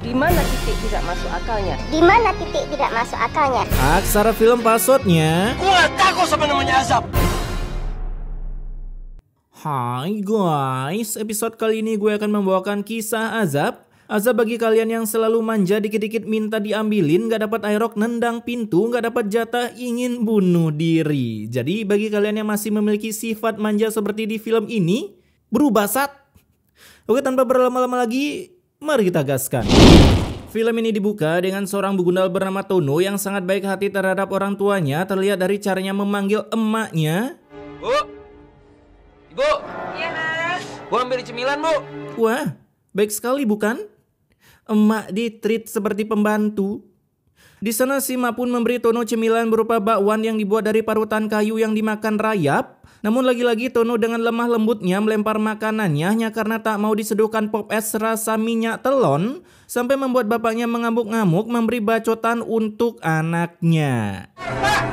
Di mana titik tidak masuk akalnya? Di mana titik tidak masuk akalnya? Aksara film passwordnya. Gua gak takut sama namanya azab. Hai guys, episode kali ini gue akan membawakan kisah azab. Azab bagi kalian yang selalu manja, dikit-dikit minta diambilin, gak dapat aerok nendang pintu, gak dapat jatah ingin bunuh diri. Jadi bagi kalian yang masih memiliki sifat manja seperti di film ini, berubah sat. Oke, tanpa berlama-lama lagi, mari kita gaskan. Film ini dibuka dengan seorang begundal bernama Tono yang sangat baik hati terhadap orang tuanya. Terlihat dari caranya memanggil emaknya. Bu, Ibu. Iya, Mas. Bu ambil cemilan, Bu. Wah, baik sekali bukan? Emak di-treat seperti pembantu. Di sana si emak pun memberi Tono cemilan berupa bakwan yang dibuat dari parutan kayu yang dimakan rayap. Namun lagi-lagi Tono dengan lemah lembutnya melempar makanannya hanya karena tak mau diseduhkan pop es rasa minyak telon, sampai membuat bapaknya mengamuk-ngamuk memberi bacotan untuk anaknya. Pak!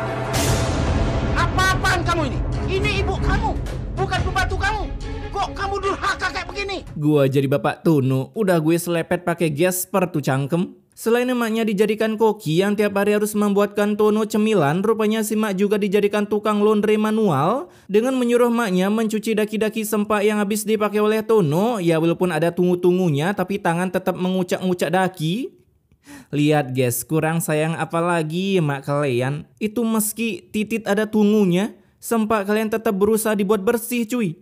Apa-apaan kamu ini? Ini ibu kamu, bukan pembantu kamu. Kok kamu durhaka kayak begini? Gua jadi bapak Tono, udah gue selepet pakai gesper tuh cangkem. Selain emaknya dijadikan koki yang tiap hari harus membuatkan Tono cemilan, rupanya si mak juga dijadikan tukang laundry manual dengan menyuruh maknya mencuci daki-daki sempak yang habis dipakai oleh Tono. Ya walaupun ada tungu-tungunya tapi tangan tetap mengucak-ngucak daki. Lihat guys, kurang sayang apalagi mak kalian. Itu meski titit ada tungunya, sempak kalian tetap berusaha dibuat bersih cuy.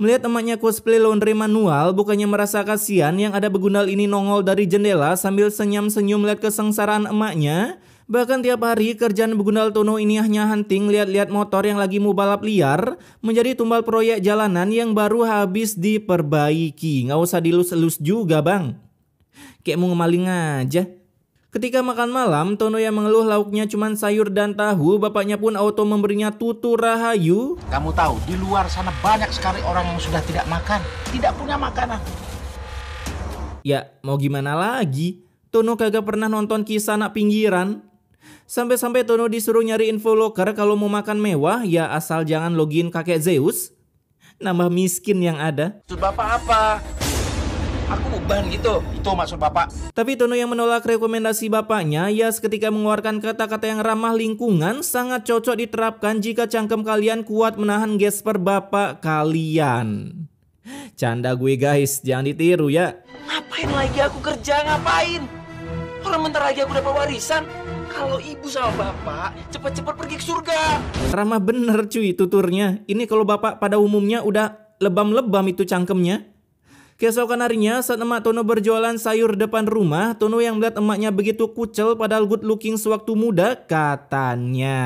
Melihat emaknya cosplay laundry manual, bukannya merasa kasihan yang ada begundal ini nongol dari jendela sambil senyum-senyum melihat kesengsaraan emaknya. Bahkan tiap hari kerjaan begundal Tono ini hanya hunting lihat-lihat motor yang lagi mau balap liar, menjadi tumbal proyek jalanan yang baru habis diperbaiki. Nggak usah dilus-elus juga bang, kayak mau ngemaling aja. Ketika makan malam, Tono yang mengeluh lauknya cuma sayur dan tahu, bapaknya pun auto memberinya tutu rahayu. Kamu tahu, di luar sana banyak sekali orang yang sudah tidak makan, tidak punya makanan. Ya, mau gimana lagi? Tono kagak pernah nonton Kisah Anak Pinggiran. Sampai-sampai Tono disuruh nyari info loker kalau mau makan mewah, ya asal jangan login kakek Zeus. Nambah miskin yang ada. Maksud Bapak apa? Aku beban gitu. Itu maksud Bapak. Tapi Tono yang menolak rekomendasi bapaknya, ya seketika mengeluarkan kata-kata yang ramah lingkungan, sangat cocok diterapkan jika cangkem kalian kuat menahan gesper bapak kalian. Canda gue guys, jangan ditiru ya. Ngapain lagi aku kerja, ngapain? Orang bentar lagi aku dapat warisan. Kalau ibu sama bapak cepat-cepat pergi ke surga. Ramah bener cuy tuturnya. Ini kalau bapak pada umumnya udah lebam-lebam itu cangkemnya. Keesokan harinya saat emak Tono berjualan sayur depan rumah, Tono yang melihat emaknya begitu kucel padahal good looking sewaktu muda katanya.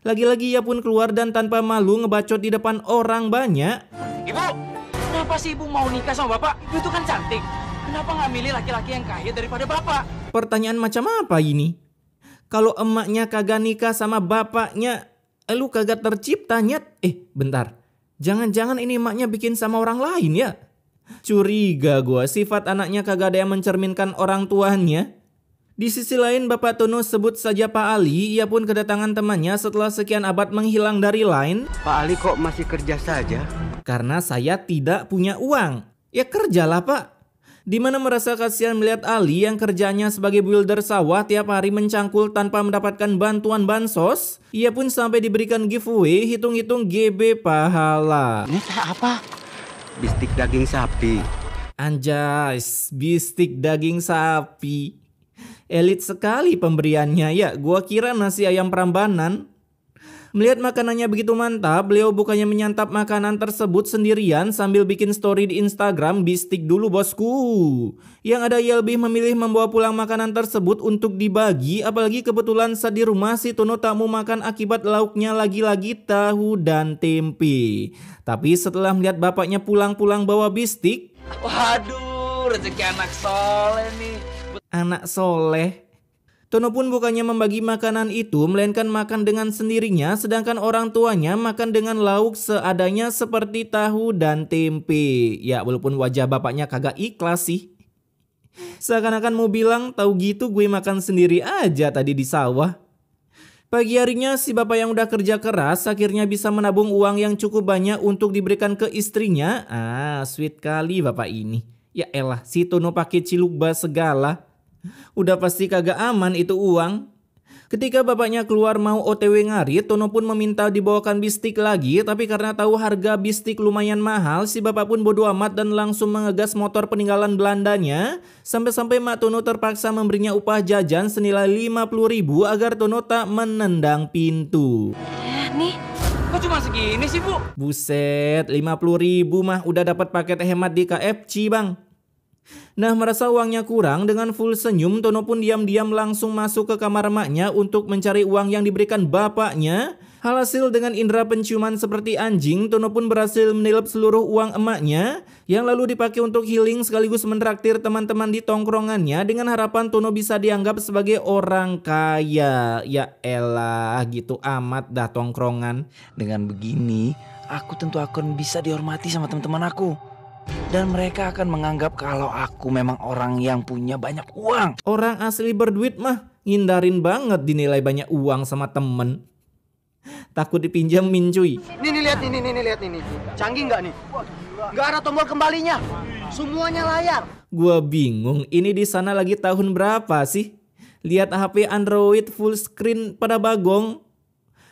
Lagi-lagi ia pun keluar dan tanpa malu ngebacot di depan orang banyak. Ibu, kenapa sih ibu mau nikah sama bapak? Ibu itu kan cantik. Kenapa nggak milih laki-laki yang kaya daripada bapak? Pertanyaan macam apa ini? Kalau emaknya kagak nikah sama bapaknya, lu kagak tercipta nyet. Bentar, jangan-jangan ini emaknya bikin sama orang lain ya? Curiga gua, sifat anaknya kagak ada yang mencerminkan orang tuanya. Di sisi lain bapak Tono sebut saja Pak Ali, ia pun kedatangan temannya setelah sekian abad menghilang dari line. Pak Ali kok masih kerja saja? Karena saya tidak punya uang. Ya kerjalah pak. Dimana merasa kasihan melihat Ali yang kerjanya sebagai builder sawah tiap hari mencangkul tanpa mendapatkan bantuan bansos, ia pun sampai diberikan giveaway hitung-hitung GB pahala. Ini kayak apa? Bistik daging sapi. Anjas, bistik daging sapi. Elit sekali pemberiannya ya, gua kira nasi ayam Prambanan. Melihat makanannya begitu mantap, beliau bukannya menyantap makanan tersebut sendirian sambil bikin story di Instagram, bistik dulu bosku. Yang ada ia lebih memilih membawa pulang makanan tersebut untuk dibagi, apalagi kebetulan saat di rumah si Tono tak mau makan akibat lauknya lagi-lagi tahu dan tempe. Tapi setelah melihat bapaknya pulang-pulang bawa bistik, Waduh, rezeki anak soleh nih. anak soleh. Tono pun bukannya membagi makanan itu, melainkan makan dengan sendirinya, sedangkan orang tuanya makan dengan lauk seadanya seperti tahu dan tempe. Ya walaupun wajah bapaknya kagak ikhlas sih. Seakan-akan mau bilang, tahu gitu gue makan sendiri aja tadi di sawah. Pagi harinya si bapak yang udah kerja keras akhirnya bisa menabung uang yang cukup banyak untuk diberikan ke istrinya. Sweet kali bapak ini. Ya elah, si Tono pakai ciluk bas segala. Udah pasti kagak aman itu uang. Ketika bapaknya keluar mau OTW ngarit, Tono pun meminta dibawakan bistik lagi. Tapi karena tahu harga bistik lumayan mahal, si bapak pun bodo amat dan langsung mengegas motor peninggalan Belandanya. Sampai-sampai Mak Tono terpaksa memberinya upah jajan senilai 50.000 agar Tono tak menendang pintu. Nih, Kok cuma segini sih, Bu? Buset, 50.000 mah udah dapat paket hemat di KFC, Bang. Nah, merasa uangnya kurang, dengan full senyum Tono pun diam-diam langsung masuk ke kamar emaknya untuk mencari uang yang diberikan bapaknya. Alhasil dengan indera penciuman seperti anjing, Tono pun berhasil menilep seluruh uang emaknya yang lalu dipakai untuk healing sekaligus menraktir teman-teman di tongkrongannya dengan harapan Tono bisa dianggap sebagai orang kaya. Ya elah, gitu amat dah tongkrongan. Dengan begini, aku tentu akan bisa dihormati sama teman-teman aku. Dan mereka akan menganggap kalau aku memang orang yang punya banyak uang. Orang asli berduit mah ngindarin banget dinilai banyak uang sama temen. Takut dipinjamin cuy. Nih lihat nih. Canggih nggak nih? Nggak ada tombol kembalinya. Semuanya layar. Gua bingung, ini di sana lagi tahun berapa sih? Lihat HP Android full screen pada bagong.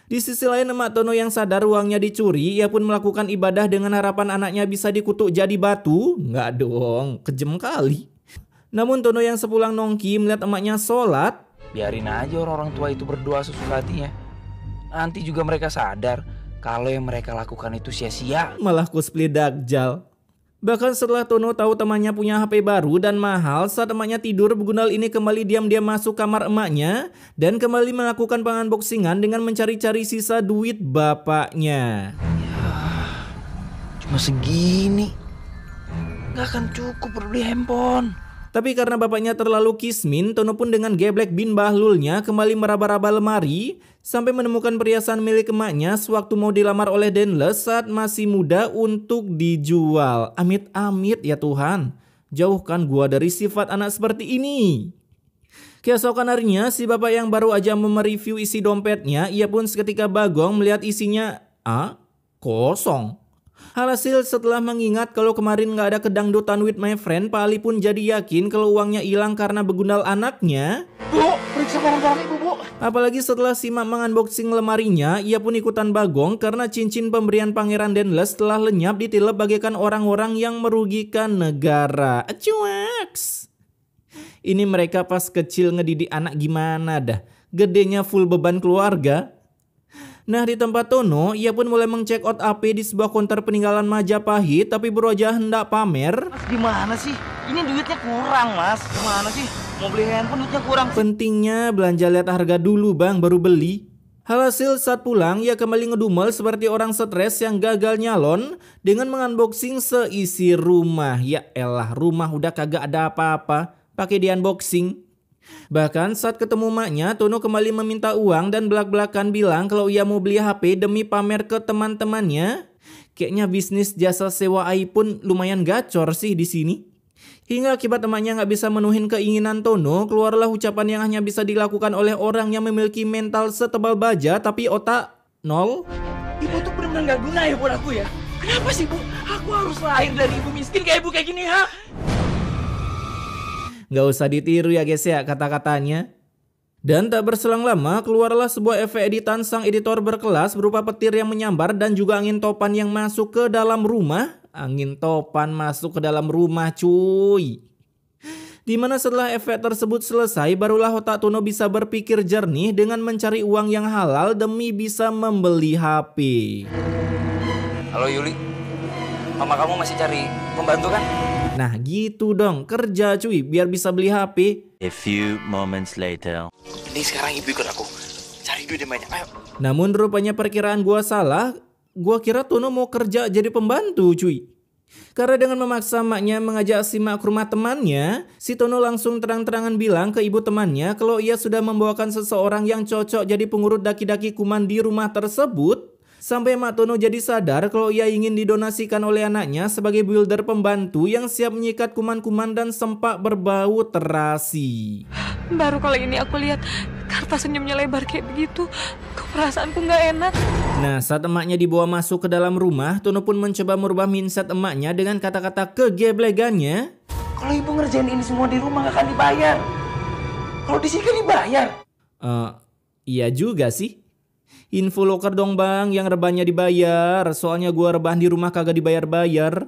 Di sisi lain Emak Tono yang sadar uangnya dicuri, ia pun melakukan ibadah dengan harapan anaknya bisa dikutuk jadi batu. Nggak dong, kejem kali. Namun Tono yang sepulang nongki melihat emaknya sholat. Biarin aja orang-orang tua itu berdoa sesuka hatinya. Nanti juga mereka sadar kalau yang mereka lakukan itu sia-sia. Malah cosplay Dajjal. Bahkan setelah Tono tahu temannya punya HP baru dan mahal, saat emaknya tidur, Begundal ini kembali diam-diam masuk kamar emaknya dan kembali melakukan pengunboxingan dengan mencari-cari sisa duit bapaknya. Cuma segini, gak akan cukup beli handphone. Tapi karena bapaknya terlalu kismin, Tono pun dengan geblek bin Bahlulnya kembali meraba-raba lemari sampai menemukan perhiasan milik emaknya sewaktu mau dilamar oleh Denles saat masih muda untuk dijual. Amit-amit ya Tuhan, jauhkan gua dari sifat anak seperti ini. Keesokan harinya, si bapak yang baru aja mereview isi dompetnya, ia pun seketika bagong melihat isinya kosong. Alhasil setelah mengingat kalau kemarin gak ada kedangdutan with my friend, Pak Ali pun jadi yakin kalau uangnya hilang karena Begundal anaknya. Bu, periksa barang-barang ibu, Bu. Apalagi setelah simak mengunboxing lemarinya, ia pun ikutan bagong karena cincin pemberian Pangeran Denles telah lenyap ditilep bagaikan orang-orang yang merugikan negara. Acuaks. Ini mereka pas kecil ngedidik anak gimana dah? Gedenya full beban keluarga. Nah, di tempat Tono, ia pun mulai mengcek out AP di sebuah konter peninggalan Majapahit, tapi berusaha hendak pamer. Mas, gimana sih? Ini duitnya kurang, Mas. Gimana sih? Mau beli handphone duitnya kurang. Pentingnya belanja lihat harga dulu, Bang, baru beli. Alhasil saat pulang, ia kembali ngedumel seperti orang stres yang gagal nyalon dengan mengunboxing seisi rumah. Ya elah, rumah udah kagak ada apa-apa, pakai di unboxing. Bahkan saat ketemu maknya, Tono kembali meminta uang dan belak-belakan bilang kalau ia mau beli HP demi pamer ke teman-temannya. Kayaknya bisnis jasa sewa iPhone lumayan gacor sih di sini. Hingga akibat emaknya nggak bisa menuhin keinginan Tono, keluarlah ucapan yang hanya bisa dilakukan oleh orang yang memiliki mental setebal baja tapi otak nol. Ibu tuh benar-benar gak guna ya buat aku ya. Kenapa sih, Bu? Aku harus lahir dari ibu miskin kayak ibu kayak gini, ha? Gak usah ditiru ya guys ya kata-katanya. Dan tak berselang lama keluarlah sebuah efek editan sang editor berkelas berupa petir yang menyambar dan juga angin topan yang masuk ke dalam rumah. Angin topan masuk ke dalam rumah cuy. Dimana setelah efek tersebut selesai, barulah otak Tono bisa berpikir jernih dengan mencari uang yang halal demi bisa membeli HP. Halo Yuli, mama kamu masih cari pembantu kan? Nah gitu dong, kerja cuy biar bisa beli HP. A few moments later. Ini sekarang ibu ikut aku, cari duit yang banyak, ayo. Namun rupanya perkiraan gua salah. Gua kira Tono mau kerja jadi pembantu cuy. Karena dengan memaksa maknya mengajak si mak ke rumah temannya, si Tono langsung terang-terangan bilang ke ibu temannya kalau ia sudah membawakan seseorang yang cocok jadi pengurut daki-daki kuman di rumah tersebut. Sampai Mak Tono jadi sadar kalau ia ingin didonasikan oleh anaknya sebagai builder pembantu yang siap menyikat kuman-kuman dan sempak berbau terasi. Baru kali ini aku lihat Karta senyumnya lebar kayak begitu. Kok perasaanku gak enak. Nah, saat emaknya dibawa masuk ke dalam rumah, Tono pun mencoba merubah mindset emaknya dengan kata-kata kegeblegannya. Kalau ibu ngerjain ini semua di rumah gak akan dibayar. Kalau di sini kan dibayar. Iya juga sih. Info loker dong bang, yang rebahannya dibayar. Soalnya gua rebahan di rumah kagak dibayar-bayar.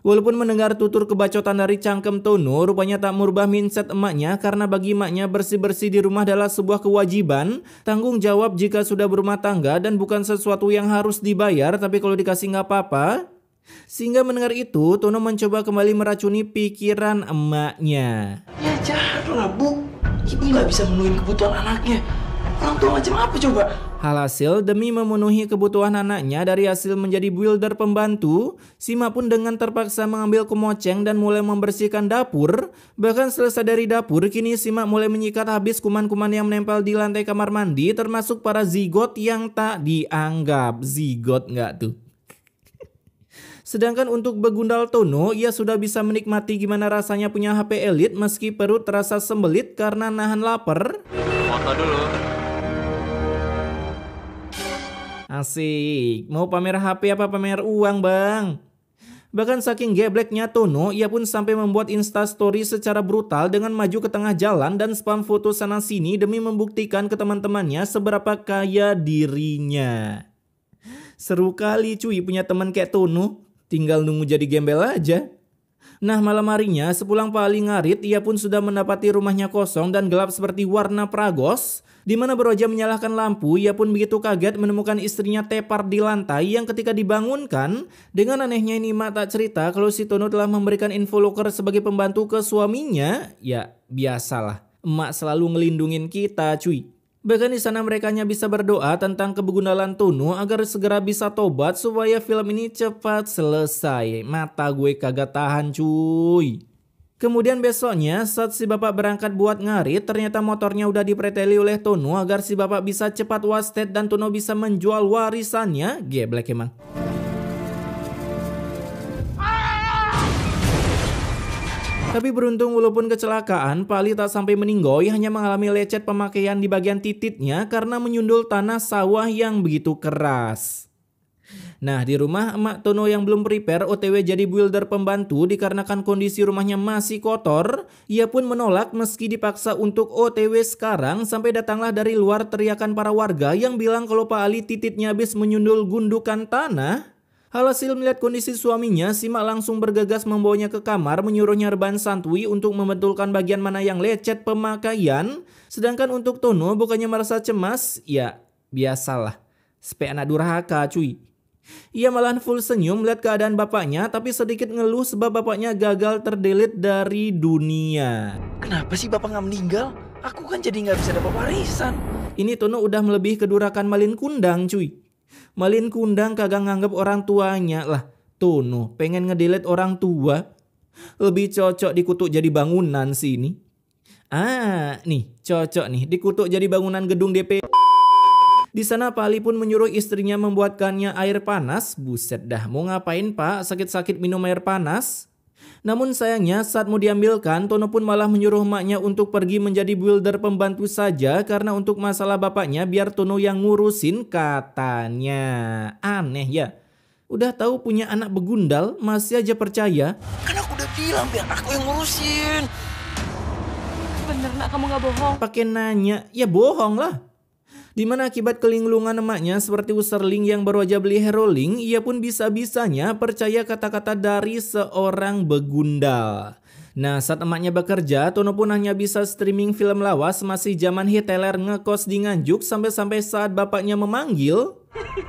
Walaupun mendengar tutur kebacotan dari Cangkem Tono, rupanya tak merubah mindset emaknya karena bagi emaknya bersih-bersih di rumah adalah sebuah kewajiban, tanggung jawab jika sudah berumah tangga dan bukan sesuatu yang harus dibayar, tapi kalau dikasih nggak apa-apa. Sehingga mendengar itu, Tono mencoba kembali meracuni pikiran emaknya. Ya jangan lah bu, ibu nggak bisa memenuhi kebutuhan anaknya. Orang tua macam apa coba? Alhasil demi memenuhi kebutuhan anaknya dari hasil menjadi builder pembantu, si mak pun dengan terpaksa mengambil kemoceng dan mulai membersihkan dapur. Bahkan selesai dari dapur, kini si mak mulai menyikat habis kuman-kuman yang menempel di lantai kamar mandi, termasuk para zigot yang tak dianggap. Zigot nggak tuh? Sedangkan untuk begundal Tono, ia sudah bisa menikmati gimana rasanya punya HP Elite meski perut terasa sembelit karena nahan lapar. Foto dulu. Asik, mau pamer HP apa pamer uang bang? Bahkan saking gebleknya Tono, ia pun sampai membuat instastory secara brutal dengan maju ke tengah jalan dan spam foto sana sini demi membuktikan ke teman-temannya seberapa kaya dirinya. Seru kali cuy punya teman kayak Tono, tinggal nunggu jadi gembel aja. Nah malam harinya sepulang Pak Ali ngarit, ia pun sudah mendapati rumahnya kosong dan gelap seperti warna Pragos. Di mana beroja menyalakan lampu, ia pun begitu kaget menemukan istrinya tepar di lantai yang ketika dibangunkan. Dengan anehnya ini mak tak cerita kalau si Tono telah memberikan info loker sebagai pembantu ke suaminya. Ya biasalah, emak selalu ngelindungin kita cuy. Bahkan di sana mereka hanya bisa berdoa tentang kebegundalan Tono agar segera bisa tobat supaya film ini cepat selesai. Mata gue kagak tahan cuy. Kemudian besoknya saat si bapak berangkat buat ngarit, ternyata motornya udah dipreteli oleh Tono agar si bapak bisa cepat wasted dan Tono bisa menjual warisannya. Geblek emang. Tapi beruntung walaupun kecelakaan, Pak Ali tak sampai meninggoy, hanya mengalami lecet pemakaian di bagian titiknya karena menyundul tanah sawah yang begitu keras. Nah di rumah emak Tono yang belum prepare OTW jadi builder pembantu dikarenakan kondisi rumahnya masih kotor. Ia pun menolak meski dipaksa untuk OTW sekarang sampai datanglah dari luar teriakan para warga yang bilang kalau Pak Ali titiknya habis menyundul gundukan tanah. Alhasil melihat kondisi suaminya, si mak langsung bergegas membawanya ke kamar menyuruhnya rebahan santuy untuk membetulkan bagian mana yang lecet pemakaian. Sedangkan untuk Tono bukannya merasa cemas, ya biasalah, spek anak durhaka cuy. Ia malah full senyum melihat keadaan bapaknya tapi sedikit ngeluh sebab bapaknya gagal terdelete dari dunia. Kenapa sih bapak gak meninggal? Aku kan jadi gak bisa dapat warisan. Ini Tono udah melebihi kedurakan malin kundang cuy. Malin kundang kagak nganggep orang tuanya lah. Tono pengen ngedelete orang tua. Lebih cocok dikutuk jadi bangunan sini. Nih cocok nih dikutuk jadi bangunan gedung DP. Di sana Pak Ali pun menyuruh istrinya membuatkannya air panas. Buset dah, mau ngapain pak? Sakit-sakit minum air panas? Namun sayangnya saat mau diambilkan, Tono pun malah menyuruh emaknya untuk pergi menjadi builder pembantu saja karena untuk masalah bapaknya biar Tono yang ngurusin katanya. Aneh ya. Udah tahu punya anak begundal masih aja percaya. Kan aku udah bilang biar aku yang ngurusin. Bener nak, kamu gak bohong. Pakai nanya, ya bohong lah. Dimana akibat kelinglungan emaknya seperti userling yang baru aja beli heroling, ia pun bisa-bisanya percaya kata-kata dari seorang begundal. Nah saat emaknya bekerja, Tono pun hanya bisa streaming film lawas masih zaman Hitler ngekos di Nganjuk sampai-sampai saat bapaknya memanggil.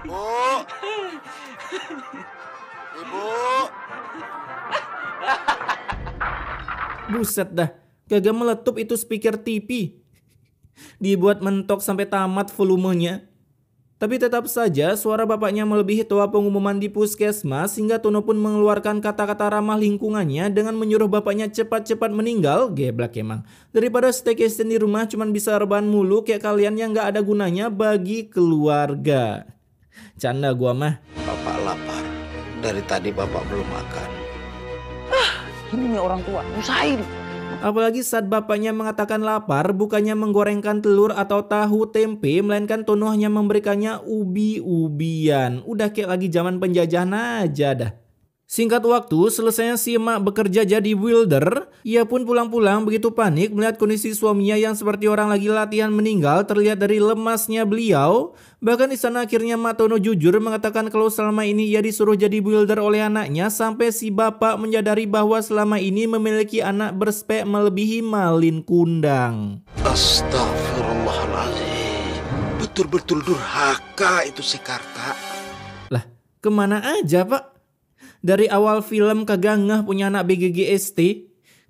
Bu. Ibu. Buset dah, kagak meletup itu speaker TV. Dibuat mentok sampai tamat volumenya. Tapi tetap saja suara bapaknya melebihi toa pengumuman di puskesmas hingga Tono pun mengeluarkan kata-kata ramah lingkungannya dengan menyuruh bapaknya cepat-cepat meninggal. Geblak emang. Daripada staycation di rumah cuman bisa rebahan mulu kayak kalian yang gak ada gunanya bagi keluarga. Canda gua mah. Bapak lapar. Dari tadi bapak belum makan. Ini nih orang tua, usahain. Apalagi saat bapaknya mengatakan lapar, bukannya menggorengkan telur atau tahu tempe, melainkan Tono hanya memberikannya ubi-ubian. Udah kayak lagi zaman penjajahan aja dah. Singkat waktu, selesainya si emak bekerja jadi welder, ia pun pulang-pulang begitu panik melihat kondisi suaminya yang seperti orang lagi latihan meninggal terlihat dari lemasnya beliau. Bahkan di sana akhirnya Mak Tono jujur mengatakan kalau selama ini ia disuruh jadi welder oleh anaknya sampai si bapak menyadari bahwa selama ini memiliki anak berspek melebihi Malin Kundang. Astagfirullahaladzim. Betul-betul durhaka itu si Karta. Lah, kemana aja pak? Dari awal film kagak ngeh punya anak BGGST.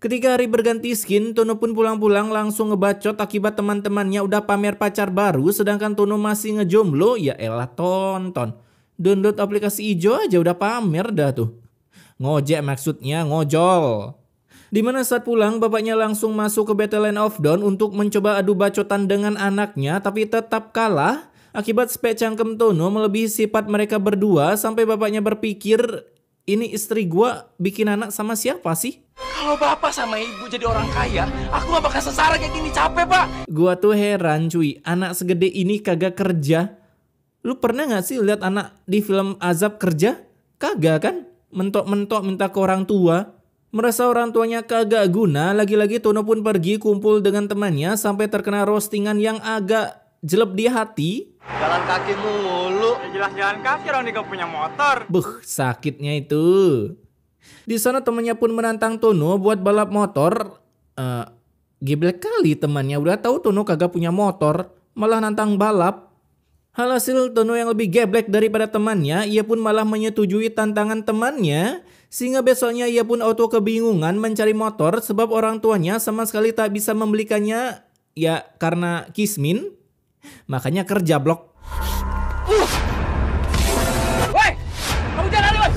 Ketika hari berganti skin, Tono pun pulang-pulang langsung ngebacot akibat teman-temannya udah pamer pacar baru sedangkan Tono masih ngejomblo. Ya elah tonton. Download aplikasi ijo aja udah pamer dah tuh. Ngojek maksudnya, ngojol. Dimana saat pulang bapaknya langsung masuk ke Battleland of Dawn untuk mencoba adu bacotan dengan anaknya tapi tetap kalah. Akibat spek cangkem Tono melebihi sifat mereka berdua sampai bapaknya berpikir, ini istri gua bikin anak sama siapa sih? Kalau bapak sama ibu jadi orang kaya, aku gak bakal sengsara kayak gini, capek pak. Gua tuh heran cuy, anak segede ini kagak kerja. Lu pernah gak sih lihat anak di film Azab kerja? Kagak kan? Mentok-mentok minta ke orang tua. Merasa orang tuanya kagak guna, lagi-lagi Tono pun pergi kumpul dengan temannya sampai terkena roastingan yang agak jelek di hati. Jalan kaki mulu. Ya jelas jalan kaki, orang dia gak punya motor. Sakitnya itu. Di sana temannya pun menantang Tono buat balap motor. Geblek kali temannya, udah tahu Tono kagak punya motor, malah nantang balap. Alhasil Tono yang lebih geblek daripada temannya, ia pun malah menyetujui tantangan temannya. Sehingga besoknya ia pun auto kebingungan mencari motor sebab orang tuanya sama sekali tak bisa membelikannya. Ya karena kismin. Makanya kerja blok. Woi, kamu jangan lari, woi.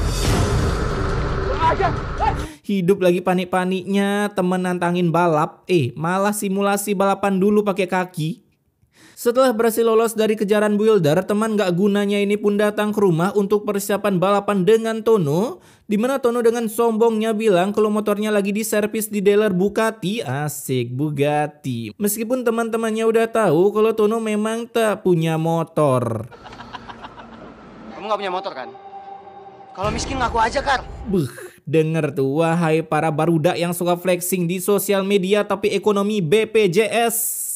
Hidup lagi panik-paniknya temen nantangin balap. Malah simulasi balapan dulu pakai kaki. Setelah berhasil lolos dari kejaran builder, teman gak gunanya ini pun datang ke rumah untuk persiapan balapan dengan Tono. Dimana Tono dengan sombongnya bilang kalau motornya lagi diservis di dealer Bugatti. Asik, Bugatti. Meskipun teman-temannya udah tahu kalau Tono memang tak punya motor. Kamu gak punya motor kan? Kalau miskin ngaku aja, Kar. Denger tuh, wahai para barudak yang suka flexing di sosial media tapi ekonomi BPJS.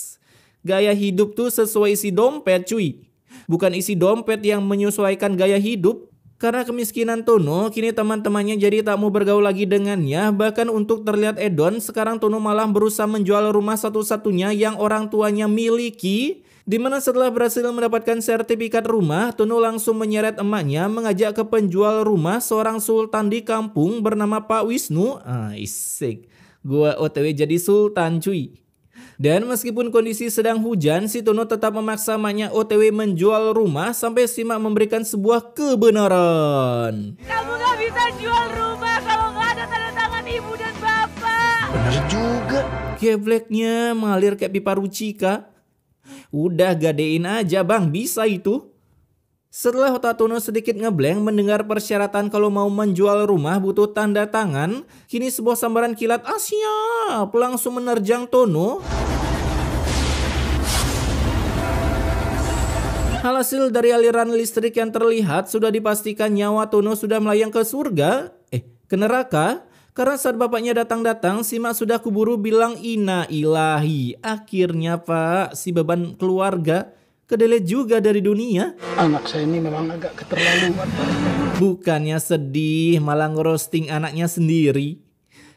Gaya hidup tuh sesuai isi dompet cuy. Bukan isi dompet yang menyesuaikan gaya hidup. Karena kemiskinan Tono, kini teman-temannya jadi tak mau bergaul lagi dengannya. Bahkan untuk terlihat edon, sekarang Tono malah berusaha menjual rumah satu-satunya yang orang tuanya miliki. Dimana setelah berhasil mendapatkan sertifikat rumah, Tono langsung menyeret emaknya mengajak ke penjual rumah seorang sultan di kampung bernama Pak Wisnu. Isik, gua OTW jadi sultan cuy. Dan meskipun kondisi sedang hujan, si Tono tetap memaksa emaknya OTW menjual rumah sampai si mak memberikan sebuah kebenaran. Kamu gak bisa jual rumah kalau gak ada tanda tangan ibu dan bapak. Bener juga. Gebleknya mengalir kayak pipa rucika. Udah gadein aja bang, bisa itu. Setelah otak Tono sedikit ngeblank mendengar persyaratan kalau mau menjual rumah butuh tanda tangan, kini sebuah sambaran kilat siap langsung menerjang Tono. Hasil dari aliran listrik yang terlihat sudah dipastikan nyawa Tono sudah melayang ke surga, ke neraka. Karena saat bapaknya datang-datang, si mak sudah kuburu bilang inna ilahi. Akhirnya pak, si beban keluarga kedelai juga dari dunia. Anak saya ini memang agak keterlaluan. Bukannya sedih, malah ngerosting anaknya sendiri.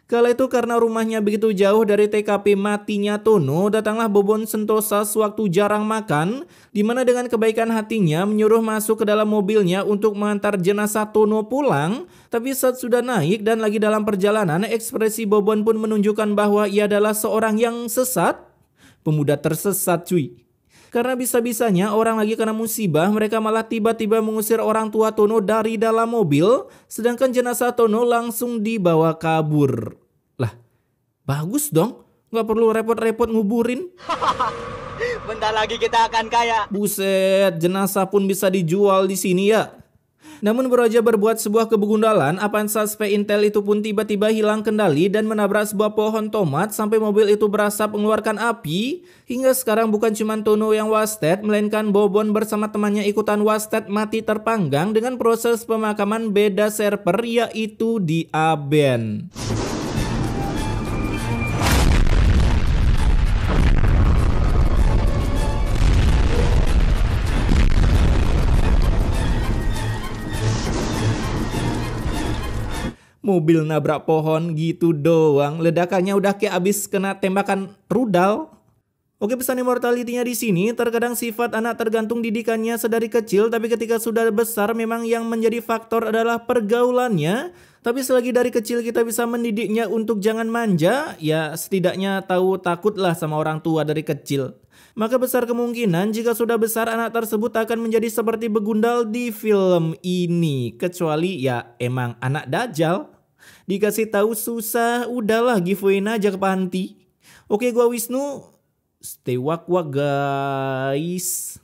Kala itu karena rumahnya begitu jauh dari TKP matinya Tono, datanglah Bobon Sentosa sewaktu jarang makan, dimana dengan kebaikan hatinya menyuruh masuk ke dalam mobilnya untuk mengantar jenazah Tono pulang. Tapi saat sudah naik dan lagi dalam perjalanan, ekspresi Bobon pun menunjukkan bahwa ia adalah seorang yang sesat. Pemuda tersesat cuy. Karena bisa-bisanya orang lagi kena musibah, mereka malah tiba-tiba mengusir orang tua Tono dari dalam mobil, sedangkan jenazah Tono langsung dibawa kabur. Lah, bagus dong, nggak perlu repot-repot nguburin. Bentar lagi kita akan kaya. Buset, jenazah pun bisa dijual di sini ya. Namun baru aja berbuat sebuah kebegundalan, apaan suspek intel itu pun tiba-tiba hilang kendali dan menabrak sebuah pohon tomat sampai mobil itu berasap mengeluarkan api. Hingga sekarang bukan cuma Tono yang wasted, melainkan Bobon bersama temannya ikutan wasted mati terpanggang dengan proses pemakaman beda server, yaitu di Aben. Mobil nabrak pohon gitu doang, ledakannya udah kayak abis kena tembakan rudal. Oke, pesan immortality-nya di sini, terkadang sifat anak tergantung didikannya sedari kecil, tapi ketika sudah besar memang yang menjadi faktor adalah pergaulannya. Tapi selagi dari kecil kita bisa mendidiknya untuk jangan manja, ya setidaknya tahu takutlah sama orang tua dari kecil. Maka besar kemungkinan jika sudah besar anak tersebut akan menjadi seperti begundal di film ini. Kecuali ya emang anak dajal. Dikasih tahu susah, udahlah giveaway aja ke panti. Oke, gua Wisnu. Stay wak-wak guys.